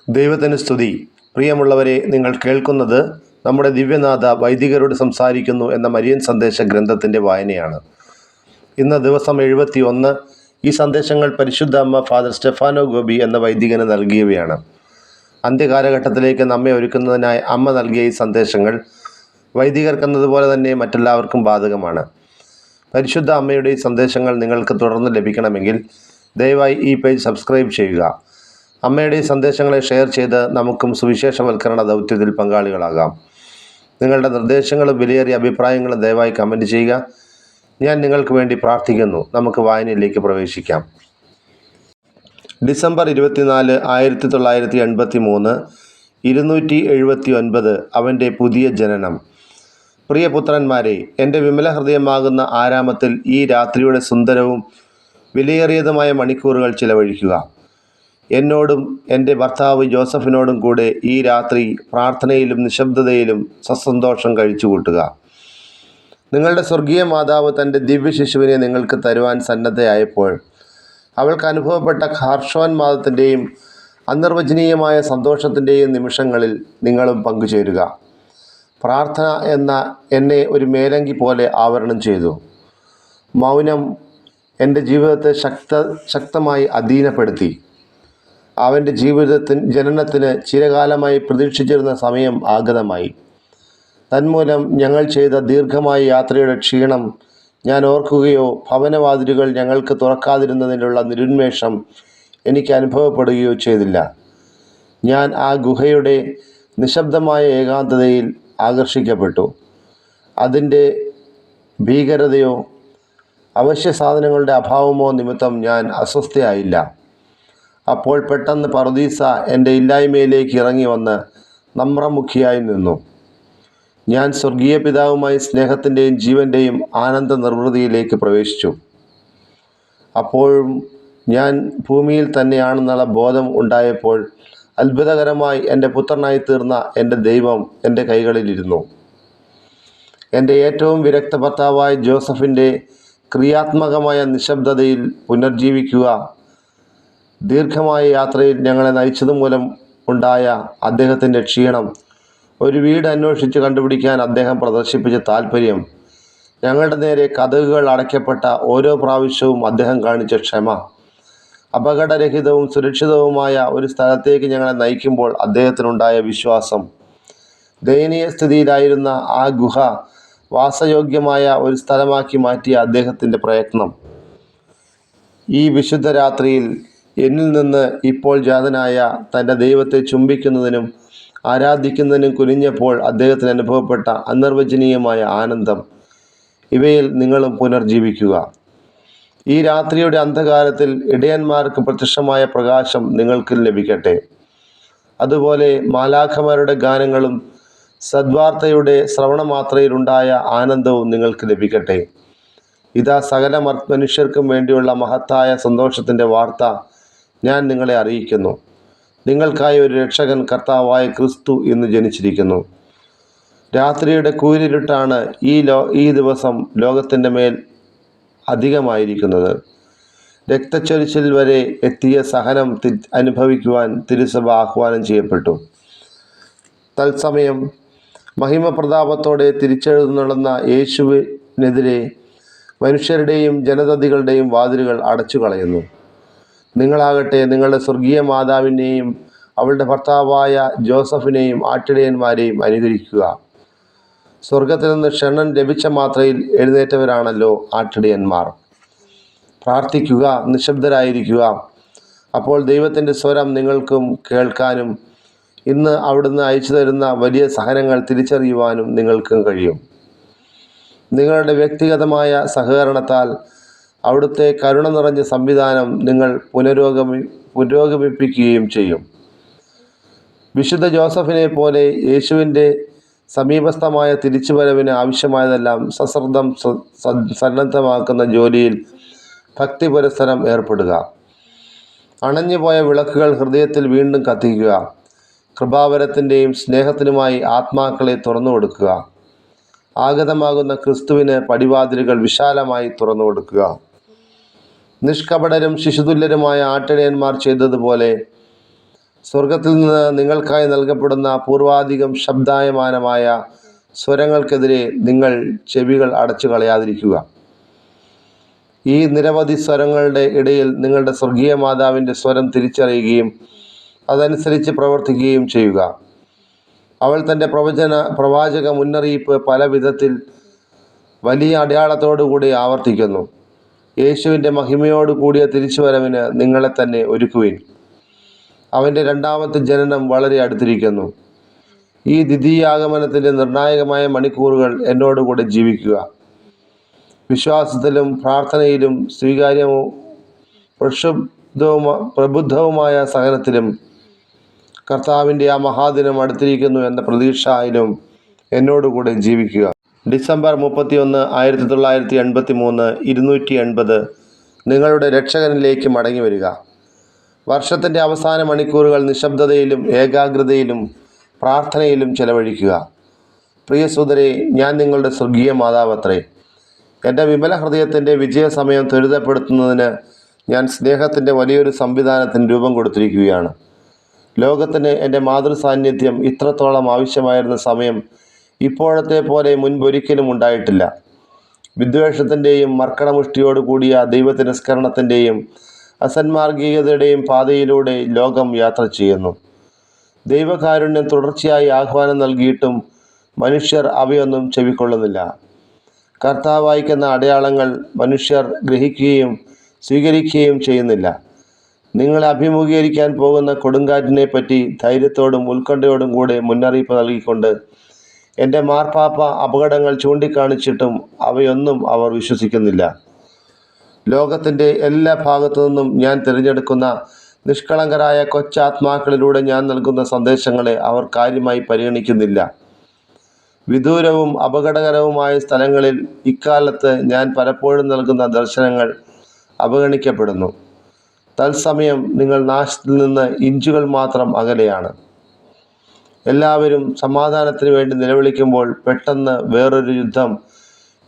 ദൈവത്തിന് സ്തുതി. പ്രിയമുള്ളവരെ, നിങ്ങൾ കേൾക്കുന്നത് നമ്മുടെ ദിവ്യനാഥ വൈദികരോട് സംസാരിക്കുന്നു എന്ന മരിയൻ സന്ദേശ ഗ്രന്ഥത്തിൻ്റെ വായനയാണ്. ഇന്ന് ദിവസം 71. ഈ സന്ദേശങ്ങൾ പരിശുദ്ധ അമ്മ ഫാദർ സ്റ്റെഫാനോ ഗോപി എന്ന വൈദികന് നൽകിയവയാണ്. അന്ത്യകാലഘട്ടത്തിലേക്ക് നമ്മെ ഒരുക്കുന്നതിനായി അമ്മ നൽകിയ ഈ സന്ദേശങ്ങൾ വൈദികർക്കെന്നതുപോലെ തന്നെ മറ്റെല്ലാവർക്കും ബാധകമാണ്. പരിശുദ്ധ അമ്മയുടെ ഈ സന്ദേശങ്ങൾ നിങ്ങൾക്ക് തുടർന്ന് ലഭിക്കണമെങ്കിൽ ദയവായി ഈ പേജ് സബ്സ്ക്രൈബ് ചെയ്യുക. അമ്മയുടെ ഈ സന്ദേശങ്ങളെ ഷെയർ ചെയ്ത് നമുക്കും സുവിശേഷവൽക്കരണ ദൗത്യത്തിൽ പങ്കാളികളാകാം. നിങ്ങളുടെ നിർദ്ദേശങ്ങളും വിലയേറിയ അഭിപ്രായങ്ങളും ദയവായി കമൻറ്റ് ചെയ്യുക. ഞാൻ നിങ്ങൾക്ക് വേണ്ടി പ്രാർത്ഥിക്കുന്നു. നമുക്ക് വായനയിലേക്ക് പ്രവേശിക്കാം. ഡിസംബർ 24, 1983, 279 അവൻ്റെ പുതിയ ജനനം. പ്രിയപുത്രന്മാരെ, എൻ്റെ വിമല ഹൃദയമാകുന്ന ആരാമത്തിൽ ഈ രാത്രിയുടെ സുന്ദരവും വിലയേറിയതുമായ മണിക്കൂറുകൾ ചിലവഴിക്കുക. എന്നോടും എൻ്റെ ഭർത്താവ് ജോസഫിനോടും കൂടെ ഈ രാത്രി പ്രാർത്ഥനയിലും നിശബ്ദതയിലും സസന്തോഷം കഴിച്ചു കൂട്ടുക. നിങ്ങളുടെ സ്വർഗീയ മാതാവ് തൻ്റെ ദിവ്യ ശിശുവിനെ നിങ്ങൾക്ക് തരുവാൻ സന്നദ്ധയായപ്പോൾ അവൾക്ക് അനുഭവപ്പെട്ട ഹർഷോന്മാദത്തിൻ്റെയും അനിർവചനീയമായ സന്തോഷത്തിൻ്റെയും നിമിഷങ്ങളിൽ നിങ്ങളും പങ്കുചേരുക. പ്രാർത്ഥന എന്നെ ഒരു മേലങ്കി പോലെ ആവരണം ചെയ്തു. മൗനം എൻ്റെ ജീവിതത്തെ ശക്തമായി അധീനപ്പെടുത്തി. അവൻ്റെ ജനനത്തിന് ചിരകാലമായി പ്രതീക്ഷിച്ചിരുന്ന സമയം ആഗതമായി. തന്മൂലം ഞങ്ങൾ ചെയ്ത ദീർഘമായ യാത്രയുടെ ക്ഷീണം ഞാൻ ഓർക്കുകയോ ഭവനവാതിലുകൾ ഞങ്ങൾക്ക് തുറക്കാതിരുന്നതിനുള്ള നിരുന്മേഷം എനിക്ക് അനുഭവപ്പെടുകയോ ചെയ്തില്ല. ഞാൻ ആ ഗുഹയുടെ നിശബ്ദമായ ഏകാന്തതയിൽ ആകർഷിക്കപ്പെട്ടു. അതിൻ്റെ ഭീകരതയോ അവശ്യ സാധനങ്ങളുടെ അഭാവമോ നിമിത്തം ഞാൻ അസ്വസ്ഥയായില്ല. അപ്പോൾ പെട്ടെന്ന് പറുദീസ എൻ്റെ ഇല്ലായ്മയിലേക്ക് ഇറങ്ങി വന്ന് നമ്രമുഖിയായി നിന്നു. ഞാൻ സ്വർഗീയ പിതാവുമായി സ്നേഹത്തിൻ്റെയും ജീവൻ്റെയും ആനന്ദ നിർവൃതിയിലേക്ക് പ്രവേശിച്ചു. അപ്പോഴും ഞാൻ ഭൂമിയിൽ തന്നെയാണെന്നുള്ള ബോധം ഉണ്ടായപ്പോൾ അത്ഭുതകരമായി എൻ്റെ പുത്രനായി തീർന്ന എൻ്റെ ദൈവം എൻ്റെ കൈകളിലിരുന്നു. എൻ്റെ ഏറ്റവും വിരക്ത ഭർത്താവായ ജോസഫിൻ്റെ ക്രിയാത്മകമായ നിശബ്ദതയിൽ പുനർജീവിക്കുക, ദീർഘമായ യാത്രയിൽ ഞങ്ങളെ നയിച്ചതുമൂലം ഉണ്ടായ അദ്ദേഹത്തിൻ്റെ ക്ഷീണം, ഒരു വീട് അന്വേഷിച്ച് കണ്ടുപിടിക്കാൻ അദ്ദേഹം പ്രദർശിപ്പിച്ച താല്പര്യം, ഞങ്ങളുടെ നേരെ കതകുകൾ അടയ്ക്കപ്പെട്ട ഓരോ പ്രാവശ്യവും അദ്ദേഹം കാണിച്ച ക്ഷമ, അപകടരഹിതവും സുരക്ഷിതവുമായ ഒരു സ്ഥലത്തേക്ക് ഞങ്ങളെ നയിക്കുമ്പോൾ അദ്ദേഹത്തിനുണ്ടായ വിശ്വാസം, ദയനീയ സ്ഥിതിയിലായിരുന്ന ആ ഗുഹ വാസയോഗ്യമായ ഒരു സ്ഥലമാക്കി മാറ്റിയ അദ്ദേഹത്തിൻ്റെ പ്രയത്നം, ഈ വിശുദ്ധ രാത്രിയിൽ എന്നിൽ നിന്ന് ഇപ്പോൾ ജാതനായ തൻ്റെ ദൈവത്തെ ചുംബിക്കുന്നതിനും ആരാധിക്കുന്നതിനും കുനിഞ്ഞപ്പോൾ അദ്ദേഹത്തിന് അനുഭവപ്പെട്ട അനിർവചനീയമായ ആനന്ദം, ഇവയിൽ നിങ്ങളും പുനർജീവിക്കുക. ഈ രാത്രിയുടെ അന്ധകാരത്തിൽ ഇടയന്മാർക്ക് പ്രത്യക്ഷമായ പ്രകാശം നിങ്ങൾക്ക് ലഭിക്കട്ടെ. അതുപോലെ മാലാഖമാരുടെ ഗാനങ്ങളും സദ്വാർത്തയുടെ ശ്രവണമാത്രയിലുണ്ടായ ആനന്ദവും നിങ്ങൾക്ക് ലഭിക്കട്ടെ. ഇതാ സകല മനുഷ്യർക്കും വേണ്ടിയുള്ള മഹത്തായ സന്തോഷത്തിൻ്റെ വാർത്ത ഞാൻ നിങ്ങളെ അറിയിക്കുന്നു. നിങ്ങൾക്കായി ഒരു രക്ഷകൻ, കർത്താവായ ക്രിസ്തു ഇന്ന് ജനിച്ചിരിക്കുന്നു. രാത്രിയുടെ കൂരിരുട്ടാണ് ഈ ദിവസം ലോകത്തിൻ്റെ മേൽ അധികമായിരിക്കുന്നത്. രക്തച്ചൊരിച്ചിൽ വരെ എത്തിയ സഹനം അനുഭവിക്കുവാൻ തിരുസഭ ആഹ്വാനം ചെയ്യപ്പെട്ടു. തത്സമയം മഹിമപ്രതാപത്തോടെ തിരിച്ചെഴുന്നള്ളുന്ന യേശുവിനെതിരെ മനുഷ്യരുടെയും ജനതതികളുടെയും വാതിലുകൾ അടച്ചു കളയുന്നു. നിങ്ങളാകട്ടെ നിങ്ങളുടെ സ്വർഗീയ മാതാവിനെയും അവളുടെ ഭർത്താവായ ജോസഫിനെയും ആട്ടിടയന്മാരെയും അനുകരിക്കുക. സ്വർഗത്തിൽ നിന്ന് ക്ഷണം ലഭിച്ച മാത്രയിൽ എഴുന്നേറ്റവരാണല്ലോ ആട്ടിടയന്മാർ. പ്രാർത്ഥിക്കുക, നിശബ്ദരായിരിക്കുക. അപ്പോൾ ദൈവത്തിൻ്റെ സ്വരം നിങ്ങൾക്കും കേൾക്കാനും ഇന്ന് അവിടുന്ന് അയച്ചു തരുന്ന വലിയ സഹനങ്ങൾ തിരിച്ചറിയുവാനും നിങ്ങൾക്കും കഴിയും. നിങ്ങളുടെ വ്യക്തിഗതമായ സഹകരണത്താൽ അവിടുത്തെ കരുണ നിറഞ്ഞ സംവിധാനം നിങ്ങൾ പുരോഗമിപ്പിക്കുകയും ചെയ്യും. വിശുദ്ധ ജോസഫിനെ പോലെ യേശുവിൻ്റെ സമീപസ്ഥമായ തിരിച്ചുവരവിന് ആവശ്യമായതെല്ലാം സശ്രദ്ധം സന്നദ്ധമാക്കുന്ന ജോലിയിൽ ഭക്തി പുരസ്സരം ഏർപ്പെടുക. അണഞ്ഞുപോയ വിളക്കുകൾ ഹൃദയത്തിൽ വീണ്ടും കത്തിക്കുക. കൃപാവരത്തിൻ്റെയും സ്നേഹത്തിനുമായി ആത്മാക്കളെ തുറന്നു കൊടുക്കുക. ആഗതമാകുന്ന ക്രിസ്തുവിന് പടിവാതിലുകൾ വിശാലമായി തുറന്നു കൊടുക്കുക. നിഷ്കപടരും ശിശുതുല്യരുമായ ആട്ടിടയന്മാർ ചെയ്തതുപോലെ സ്വർഗത്തിൽ നിന്ന് നിങ്ങൾക്കായി നൽകപ്പെടുന്ന പൂർവാധികം ശബ്ദായമാനമായ സ്വരങ്ങൾക്കെതിരെ നിങ്ങൾ ചെവികൾ അടച്ചു കളയാതിരിക്കുക. ഈ നിരവധി സ്വരങ്ങളുടെ ഇടയിൽ നിങ്ങളുടെ സ്വർഗീയ മാതാവിൻ്റെ സ്വരം തിരിച്ചറിയുകയും അതനുസരിച്ച് പ്രവർത്തിക്കുകയും ചെയ്യുക. അവൾ തൻ്റെ പ്രവാചക മുന്നറിയിപ്പ് പല വിധത്തിൽ വലിയ അടയാളത്തോടുകൂടി ആവർത്തിക്കുന്നു. യേശുവിൻ്റെ മഹിമയോട് കൂടിയ തിരിച്ചുവരവിന് നിങ്ങളെ തന്നെ ഒരുക്കുവിൻ. അവൻ്റെ രണ്ടാമത്തെ ജനനം വളരെ അടുത്തിരിക്കുന്നു. ഈ ദ്വിതീയാഗമനത്തിൻ്റെ നിർണായകമായ മണിക്കൂറുകൾ എന്നോടുകൂടെ ജീവിക്കുക. വിശ്വാസത്തിലും പ്രാർത്ഥനയിലും സ്വീകാര്യവും പ്രബുദ്ധവുമായ സഹനത്തിലും കർത്താവിൻ്റെ ആ മഹാദിനം അടുത്തിരിക്കുന്നു എന്ന പ്രതീക്ഷയിലും എന്നോടുകൂടെ ജീവിക്കുക. ഡിസംബർ 31, 1983 280 നിങ്ങളുടെ രക്ഷകനിലേക്ക് മടങ്ങി വരിക. വർഷത്തിൻ്റെ അവസാന മണിക്കൂറുകൾ നിശബ്ദതയിലും ഏകാഗ്രതയിലും പ്രാർത്ഥനയിലും ചെലവഴിക്കുക. പ്രിയ സുഹൃതരെ, ഞാൻ നിങ്ങളുടെ സ്വർഗീയ മാതാവത്രേ. എൻ്റെ വിമല ഹൃദയത്തിൻ്റെ വിജയസമയം ത്വരിതപ്പെടുത്തുന്നതിന് ഞാൻ സ്നേഹത്തിൻ്റെ വലിയൊരു സംവിധാനത്തിന് രൂപം കൊടുത്തിരിക്കുകയാണ്. ലോകത്തിന് എൻ്റെ മാതൃസാന്നിധ്യം ഇത്രത്തോളം ആവശ്യമായിരുന്ന സമയം ഇപ്പോഴത്തെ പോലെ മുൻപൊരിക്കലും ഉണ്ടായിട്ടില്ല. വിദ്വേഷത്തിൻ്റെയും മർക്കടമുഷ്ടിയോട് കൂടിയ ദൈവതിരസ്കരണത്തിൻ്റെയും അസന്മാർഗികതയുടെയും പാതയിലൂടെ ലോകം യാത്ര ചെയ്യുന്നു. ദൈവകാരുണ്യം തുടർച്ചയായി ആഹ്വാനം നൽകിയിട്ടും മനുഷ്യർ അവയൊന്നും ചെവിക്കൊള്ളുന്നില്ല. കർത്താവ് അയക്കുന്ന അടയാളങ്ങൾ മനുഷ്യർ ഗ്രഹിക്കുകയും സ്വീകരിക്കുകയും ചെയ്യുന്നില്ല. നിങ്ങളെ അഭിമുഖീകരിക്കാൻ പോകുന്ന കൊടുങ്കാറ്റിനെ പറ്റി ധൈര്യത്തോടും ഉത്കണ്ഠയോടും കൂടെ മുന്നറിയിപ്പ് നൽകിക്കൊണ്ട് എൻ്റെ മാർപ്പാപ്പ അപകടങ്ങൾ ചൂണ്ടിക്കാണിച്ചിട്ടും അവയൊന്നും അവർ വിശ്വസിക്കുന്നില്ല. ലോകത്തിൻ്റെ എല്ലാ ഭാഗത്തു നിന്നും ഞാൻ തിരഞ്ഞെടുക്കുന്ന നിഷ്കളങ്കരായ കൊച്ചാത്മാക്കളിലൂടെ ഞാൻ നൽകുന്ന സന്ദേശങ്ങളെ അവർ കാര്യമായി പരിഗണിക്കുന്നില്ല. വിദൂരവും അപകടകരവുമായ സ്ഥലങ്ങളിൽ ഇക്കാലത്ത് ഞാൻ പലപ്പോഴും നൽകുന്ന ദർശനങ്ങൾ അവഗണിക്കപ്പെടുന്നു. തത്സമയം നിങ്ങൾ നാശത്തിൽ നിന്ന് ഇഞ്ചുകൾ മാത്രം അകലെയാണ്. എല്ലാവരും സമാധാനത്തിന് വേണ്ടി നിലവിളിക്കുമ്പോൾ പെട്ടെന്ന് വേറൊരു യുദ്ധം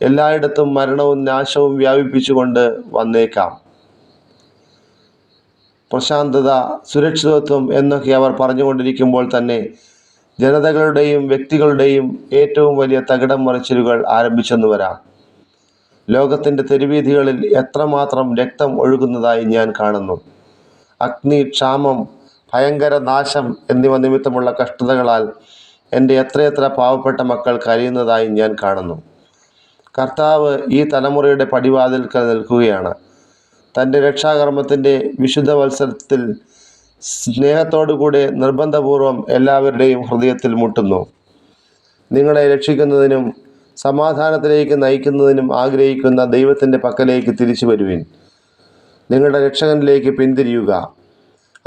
എല്ലായിടത്തും മരണവും നാശവും വ്യാപിപ്പിച്ചുകൊണ്ട് വന്നേക്കാം. പ്രശാന്തത, സുരക്ഷിതത്വം എന്നൊക്കെ അവർ പറഞ്ഞുകൊണ്ടിരിക്കുമ്പോൾ തന്നെ ജനതകളുടെയും വ്യക്തികളുടെയും ഏറ്റവും വലിയ തകിടം മറിച്ചിലുകൾ ആരംഭിച്ചെന്നു വരാം. ലോകത്തിൻ്റെ തെരുവീഥികളിൽ എത്രമാത്രം രക്തം ഒഴുകുന്നതായി ഞാൻ കാണുന്നു. അഗ്നി, ക്ഷാമം, ഭയങ്കര നാശം എന്നിവ നിമിത്തമുള്ള കഷ്ടതകളാൽ എൻ്റെ എത്രയെത്ര പാവപ്പെട്ട മക്കൾ കരയുന്നതായി ഞാൻ കാണുന്നു. കർത്താവ് ഈ തലമുറയുടെ പടിവാതിൽക്കൽ നിൽക്കുകയാണ്. തൻ്റെ രക്ഷാകർമ്മത്തിൻ്റെ വിശുദ്ധ വത്സരത്തിൽ സ്നേഹത്തോടുകൂടെ നിർബന്ധപൂർവം എല്ലാവരുടെയും ഹൃദയത്തിൽ മുട്ടുന്നു. നിങ്ങളെ രക്ഷിക്കുന്നതിനും സമാധാനത്തിലേക്ക് നയിക്കുന്നതിനും ആഗ്രഹിക്കുന്ന ദൈവത്തിൻ്റെ പക്കലേക്ക് തിരിച്ചു വരുവിൻ. നിങ്ങളുടെ രക്ഷകനിലേക്ക് പിന്തിരിയുക.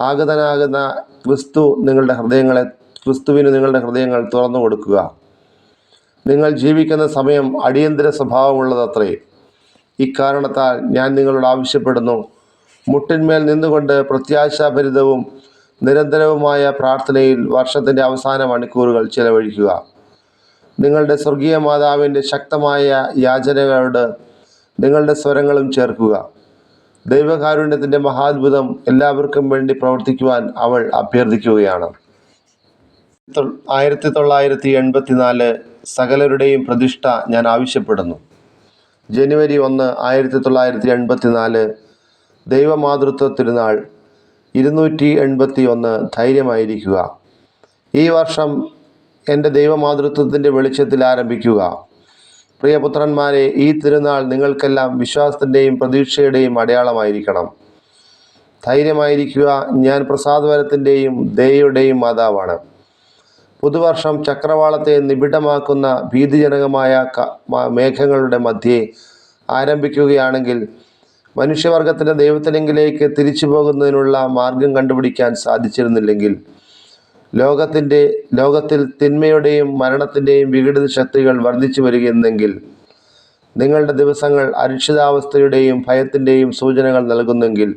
ആഗതനാകുന്ന ക്രിസ്തുവിന് നിങ്ങളുടെ ഹൃദയങ്ങൾ തുറന്നു കൊടുക്കുക. നിങ്ങൾ ജീവിക്കുന്ന സമയം അടിയന്തര സ്വഭാവമുള്ളതത്രേ. ഇക്കാരണത്താൽ ഞാൻ നിങ്ങളോട് ആവശ്യപ്പെടുന്നു, മുട്ടിന്മേൽ നിന്നുകൊണ്ട് പ്രത്യാശാഭരിതവും നിരന്തരവുമായ പ്രാർത്ഥനയിൽ വർഷത്തിൻ്റെ അവസാന മണിക്കൂറുകൾ ചെലവഴിക്കുക. നിങ്ങളുടെ സ്വർഗീയ മാതാവിൻ്റെ ശക്തമായ യാചനകളോട് നിങ്ങളുടെ സ്വരങ്ങളും ചേർക്കുക. ദൈവകാരുണ്യത്തിൻ്റെ മഹാത്ഭുതം എല്ലാവർക്കും വേണ്ടി പ്രവർത്തിക്കുവാൻ അവൾ അഭ്യർത്ഥിക്കുകയാണ്. 1984 സകലരുടെയും പ്രതിഷ്ഠ ഞാൻ ആവശ്യപ്പെടുന്നു. ജനുവരി 1, 1984 ദൈവമാതൃത്വ തിരുനാൾ 281 ധൈര്യമായിരിക്കുക. ഈ വർഷം എൻ്റെ ദൈവമാതൃത്വത്തിൻ്റെ വെളിച്ചത്തിൽ ആരംഭിക്കുക. പ്രിയപുത്രന്മാരെ, ഈ തിരുനാൾ നിങ്ങൾക്കെല്ലാം വിശ്വാസത്തിൻ്റെയും പ്രതീക്ഷയുടെയും അടയാളമായിരിക്കണം. ധൈര്യമായിരിക്കുക, ഞാൻ പ്രസാദവരത്തിൻ്റെയും ദയയുടെയും മാതാവാണ്. പുതുവർഷം ചക്രവാളത്തെ നിബിഡമാക്കുന്ന ഭീതിജനകമായ മേഘങ്ങളുടെ മധ്യേ ആരംഭിക്കുകയാണെങ്കിൽ മനുഷ്യവർഗത്തിൻ്റെ ദൈവത്തിലെങ്കിലേക്ക് തിരിച്ചു പോകുന്നതിനുള്ള മാർഗം കണ്ടുപിടിക്കാൻ സാധിച്ചിരുന്നില്ലെങ്കിൽ ലോകത്തിൽ തിന്മയുടെയും മരണത്തിൻ്റെയും വിഘടിത ശക്തികൾ വർദ്ധിച്ചു വരികയെന്നെങ്കിൽ നിങ്ങളുടെ ദിവസങ്ങൾ അരക്ഷിതാവസ്ഥയുടെയും ഭയത്തിൻ്റെയും സൂചനകൾ നൽകുന്നെങ്കിൽ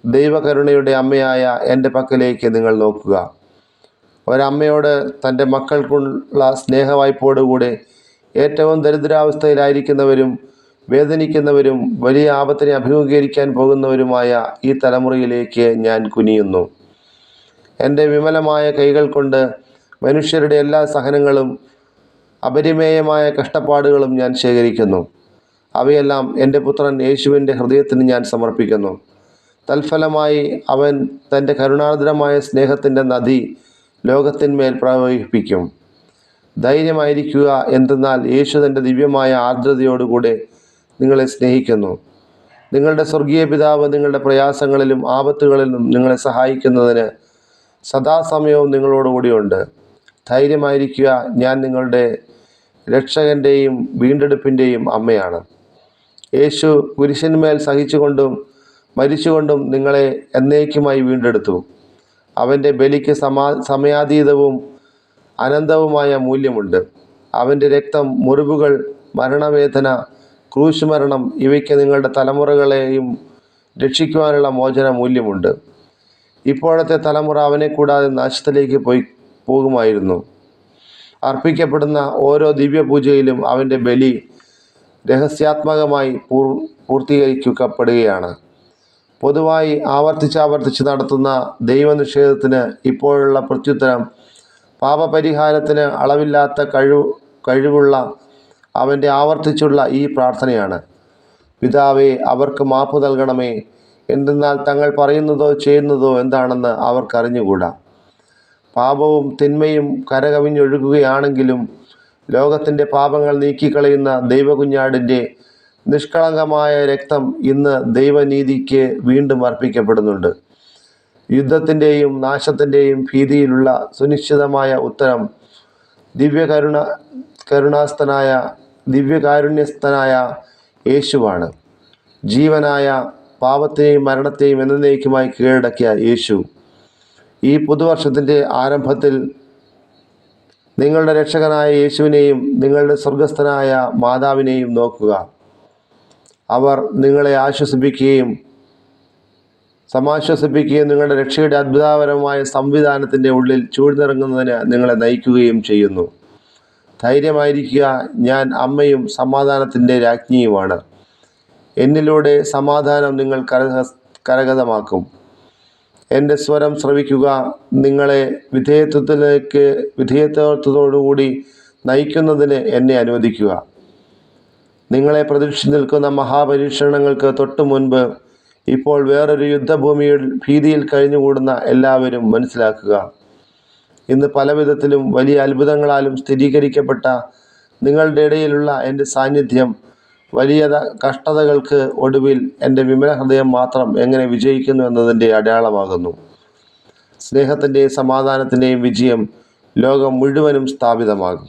ദൈവകരുണയുടെ അമ്മയായ എൻ്റെ പക്കലേക്ക് നിങ്ങൾ നോക്കുക. ഒരമ്മയോട് തൻ്റെ മക്കൾക്കുള്ള സ്നേഹവായ്പോടുകൂടെ ഏറ്റവും ദരിദ്രാവസ്ഥയിലായിരിക്കുന്നവരും വേദനിക്കുന്നവരും വലിയ ആപത്തിനെ അഭിമുഖീകരിക്കാൻ പോകുന്നവരുമായ ഈ തലമുറയിലേക്ക് ഞാൻ കുനിയുന്നു. എൻ്റെ വിമലമായ കൈകൾ കൊണ്ട് മനുഷ്യരുടെ എല്ലാ സഹനങ്ങളും അപരിമേയമായ കഷ്ടപ്പാടുകളും ഞാൻ ശേഖരിക്കുന്നു. അവയെല്ലാം എൻ്റെ പുത്രൻ യേശുവിൻ്റെ ഹൃദയത്തിന് ഞാൻ സമർപ്പിക്കുന്നു. തൽഫലമായി അവൻ തൻ്റെ കരുണാർദ്രമായ സ്നേഹത്തിൻ്റെ നദി ലോകത്തിന്മേൽ പ്രവഹിപ്പിക്കും. ധൈര്യമായിരിക്കുക, എന്തെന്നാൽ യേശു തൻ്റെ ദിവ്യമായ ആർദ്രതയോടുകൂടെ നിങ്ങളെ സ്നേഹിക്കുന്നു. നിങ്ങളുടെ സ്വർഗീയ പിതാവ് നിങ്ങളുടെ പ്രയാസങ്ങളിലും ആപത്തുകളിലും നിങ്ങളെ സഹായിക്കുന്നതിന് സദാസമയവും നിങ്ങളോടുകൂടിയുണ്ട്. ധൈര്യമായിരിക്കുക, ഞാൻ നിങ്ങളുടെ രക്ഷകൻ്റെയും വീണ്ടെടുപ്പിൻ്റെയും അമ്മയാണ്. യേശു കുരിശിന്മേൽ സഹിച്ചുകൊണ്ടും മരിച്ചുകൊണ്ടും നിങ്ങളെ എന്നേക്കുമായി വീണ്ടെടുത്തു. അവൻ്റെ ബലിക്ക് സമയാതീതവും അനന്തവുമായ മൂല്യമുണ്ട്. അവൻ്റെ രക്തം, മുറിവുകൾ, മരണവേദന, ക്രൂശ് മരണം ഇവയ്ക്ക് നിങ്ങളുടെ തലമുറകളെയും രക്ഷിക്കുവാനുള്ള മോചന മൂല്യമുണ്ട്. ഇപ്പോഴത്തെ തലമുറ അവനെ കൂടാതെ നാശത്തിലേക്ക് പോകുമായിരുന്നു. അർപ്പിക്കപ്പെടുന്ന ഓരോ ദിവ്യപൂജയിലും അവൻ്റെ ബലി രഹസ്യാത്മകമായി പൂർത്തീകരിക്കപ്പെടുകയാണ്. പൊതുവായി ആവർത്തിച്ച് നടത്തുന്ന ദൈവനിഷേധത്തിന് ഇപ്പോഴുള്ള പ്രത്യുത്തരം പാപപരിഹാരത്തിന് അളവില്ലാത്ത കഴിവുള്ള അവൻ്റെ ആവർത്തിച്ചുള്ള ഈ പ്രാർത്ഥനയാണ്: പിതാവേ, അവർക്ക് മാപ്പ് നൽകണമേ, എന്തെന്നാൽ തങ്ങൾ പറയുന്നതോ ചെയ്യുന്നതോ എന്താണെന്ന് അവർക്കറിഞ്ഞുകൂടാ. പാപവും തിന്മയും കരകവിഞ്ഞൊഴുകുകയാണെങ്കിലും ലോകത്തിൻ്റെ പാപങ്ങൾ നീക്കിക്കളയുന്ന ദൈവകുഞ്ഞാടിൻ്റെ നിഷ്കളങ്കമായ രക്തം ഇന്ന് ദൈവനീതിക്ക് വീണ്ടും അർപ്പിക്കപ്പെടുന്നുണ്ട്. യുദ്ധത്തിൻ്റെയും നാശത്തിൻ്റെയും ഭീതിയിലുള്ള സുനിശ്ചിതമായ ഉത്തരം ദിവ്യകാരുണ്യസ്ഥനായ യേശുവാണ്. ജീവനായ പാപത്തെയും മരണത്തെയും എന്നേക്കുമായി കീഴടക്കിയ യേശു ഈ പുതുവർഷത്തിൻ്റെ ആരംഭത്തിൽ നിങ്ങളുടെ രക്ഷകനായ യേശുവിനെയും നിങ്ങളുടെ സ്വർഗസ്ഥനായ മാതാവിനെയും നോക്കുക. അവർ നിങ്ങളെ സമാശ്വസിപ്പിക്കുകയും നിങ്ങളുടെ രക്ഷയുടെ അത്ഭുതകരമായ സംവിധാനത്തിൻ്റെ ഉള്ളിൽ ചൂഴ്ന്നിറങ്ങുന്നതിന് നിങ്ങളെ നയിക്കുകയും ചെയ്യുന്നു. ധൈര്യമായിരിക്കുക, ഞാൻ അമ്മയും സമാധാനത്തിൻ്റെ രാജ്ഞിയുമാണ്. എന്നിലൂടെ സമാധാനം നിങ്ങൾ കരഗതമാക്കും. എൻ്റെ സ്വരം ശ്രവിക്കുക. നിങ്ങളെ വിധേയത്വത്തോടുകൂടി നയിക്കുന്നതിന് എന്നെ അനുവദിക്കുക. നിങ്ങളെ പ്രതീക്ഷിച്ച് നിൽക്കുന്ന മഹാപരീക്ഷണങ്ങൾക്ക് തൊട്ടു മുൻപ് ഇപ്പോൾ വേറൊരു യുദ്ധഭൂമിയിൽ ഭീതിയിൽ കഴിഞ്ഞുകൂടുന്ന എല്ലാവരും മനസ്സിലാക്കുക. ഇന്ന് പലവിധത്തിലും വലിയ അത്ഭുതങ്ങളാലും സ്ഥിരീകരിക്കപ്പെട്ട നിങ്ങളുടെ ഇടയിലുള്ള എൻ്റെ സാന്നിധ്യം വലിയ കഷ്ടതകൾക്ക് ഒടുവിൽ എൻ്റെ വിമല ഹൃദയം മാത്രം എങ്ങനെ വിജയിക്കുന്നു എന്നതിൻ്റെ അടയാളമാകുന്നു. സ്നേഹത്തിൻ്റെയും സമാധാനത്തിൻ്റെയും വിജയം ലോകം മുഴുവനും സ്ഥാപിതമാകും.